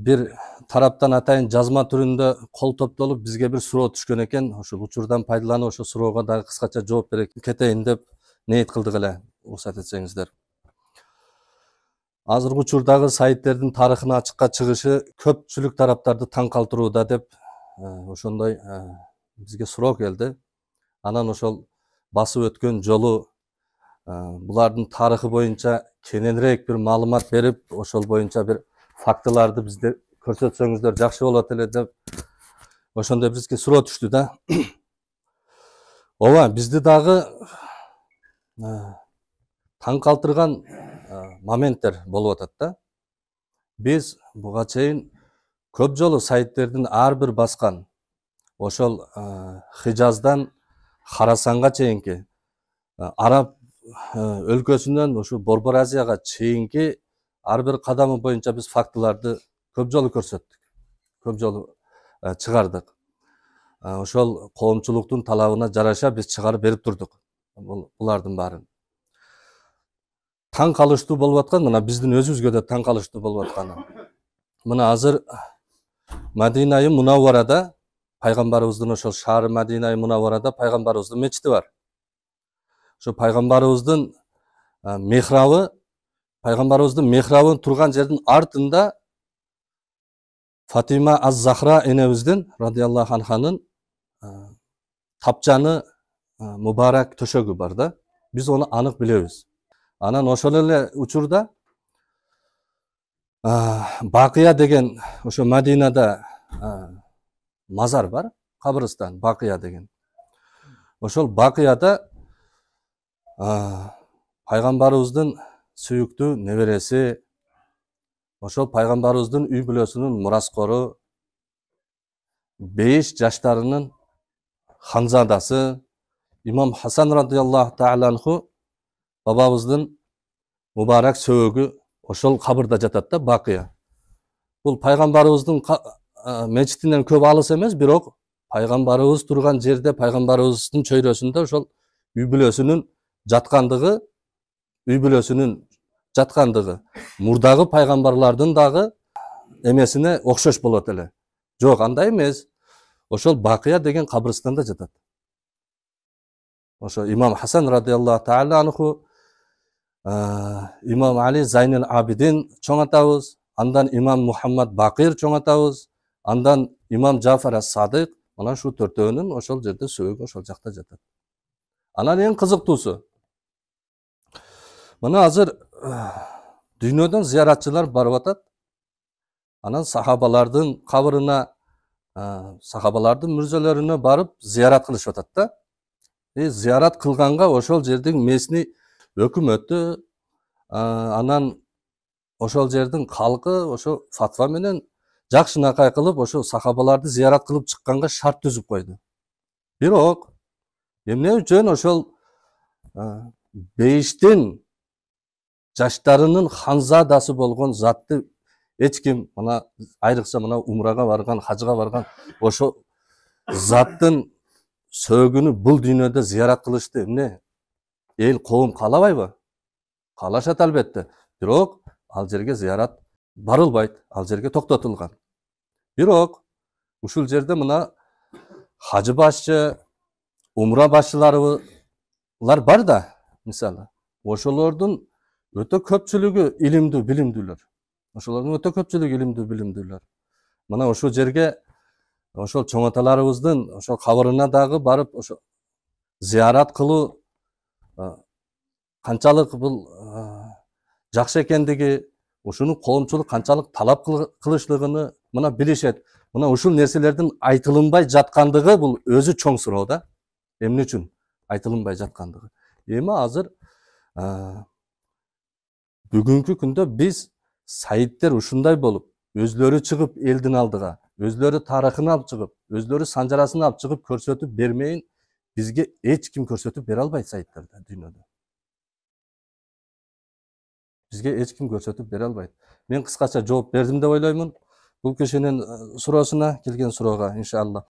bir тараптан атайын жазма түрүндө кол топтолуп бизге бир суроо түшкөн экен. Ошол учурдан пайдаланып ошол суроого дагы кыскача жооп бере кетейин деп ниет кылдык эле, уруксат этсеңиздер. Азыркы учурдагы сайттердин тарыхына ачыкка чыгышы көпчүлүк тараптарды таң калтырууда деп ошондой бизге суроо келди. Анан ошол басып өткөн жолу булардын тарыхы боюнча кененирээк бир маалымат берип, ошол боюнча бир фактыларды бизде көрсөтсөңүздөр жакшы болот эле деп ошондой бизге суроо түштү да. Ооба, бизди дагы таң калтырган моменттер болуп атат да. Биз буга чейин көп жолу сайттердин ар бир баскан ошол Хижаздан Харасанга чейинки, Араб өлкөсүнөн ушу Борбор Азияга чейинки ар бир кадамы боюнча биз фактыларды көп жолу көрсөттүк, көп жолу чыгардык. Ошол коомчулуктун талабына жараша биз чыгарып берип турдук булардын баарын. Таң калыштуу болуп аткан, мына биздин өзүбүзгө да таң калыштуу болуп атканы. Мына азыр Мадина-й Мунавварада, пайгамбарыбыздын ошол шаары Мадина-й Мунавварада пайгамбарыбыздын мечити бар. Ошо пайгамбарыбыздын мехрабы, пайгамбарыбыздын мехрабын турган жердин артында Фатима аз-Захра энебиздин радиаллаху анханын тапчаны мубарак төшөгү бар да. Биз ону анык билебиз. Анан ошол эле учурда Бакыя деген ошо Мадинада мазар бар, кабырстан Бакыя деген. Ошол Бакыяда пайгамбарыбыздын сүйүктүү небереси, ошол пайгамбарыбыздын үй бүлөсүнүн мураскору, 5 жаштарынын ханзадасы имам Хасан радиаллаху таала анху бабабыздын мубарак сөөгү ошол кабырда жатат да, Бакыя. Бул пайгамбарыбыздын мечитинен көп алыс эмес, бирок пайгамбарыбыз турган жерде, пайгамбарыбыздын чөйрөсүндө ошол үй бүлөсүнүн жаткандыгы мурдагы пайгамбарлардын дагы эмесине окшош болот эле. Жок, андай эмес. Ошол Бакыя деген кабырстанда жатат. Ошо имам Хасан радиаллаху таала анху, имам Али Зайнул Абидин чоң атабыз, андан имам Мухаммад Бакир чоң атабыз, андан имам Джафар ас-Садык, мына шу төртөөнүн ошол жерде сөөгү ошол жакта жатат. Анан эң кызыктуусу, мына азыр дүйнөдөн зыяратчылар барып атат. Анан сахабалардын кабырына, сахабалардын мүрзөлөрүнө барып зыярат кылышып атат да. Зыярат кылганга ошол жердин месни өкмөтү, анан ошол жердин калкы ошо фатва менен жакшынакай кылып ошо сахабаларды зыярат кылып чыкканга шарт түзүп койду. Бирок эмне үчүн ошол 5 жаштарынын ханзадасы болгон затты эч ким, мына айрыкча мына умрага барган, хажыга барган ошо заттын сөөгүнү бул дүйнөдө зыярат кылышты эмне? Эл коом каалабайбы? Каалашат албетте. Бирок ал жерге зыярат барылбайт, ал жерге токтотулган. Бирок ушул жерде мына хажы башчы, умра башчыларыбызлар бар да, мисалы. Ошолордун өтө көпчүлүгү илимдүү, билимдүүлөр. Ошолордун өтө көпчүлүгү илимдүү, билимдүүлөр. Мына ошол жерге ошол чоң аталарыбыздын ошол кабырына дагы барып ошо зыярат кылуу канчалык бул жакшы экендиги, ушуну коомчулук канчалык талап кылышлыгын мына билишет. Мына ушул нерселердин айтылынбай жаткандыгы бул өзү чоң суроо да. Эмне үчүн айтылынбай жаткандыгы? Эми азыр бүгүнкү күндө биз сайттер ушундай болуп, өзлөрү чыгып элдин алдыга, өзлөрү тарыхын алып чыгып, өзлөрү санжарасын алып чыгып көрсөтүп бермейин, бизге эч ким көрсөтүп бере албайт сайттарда дүйнөдө. Бизге эч ким көрсөтүп бере албайт. Мен кыскача жооп бердим деп ойлоймун. Бул кишинин суроосуна, келген суроого, иншалла.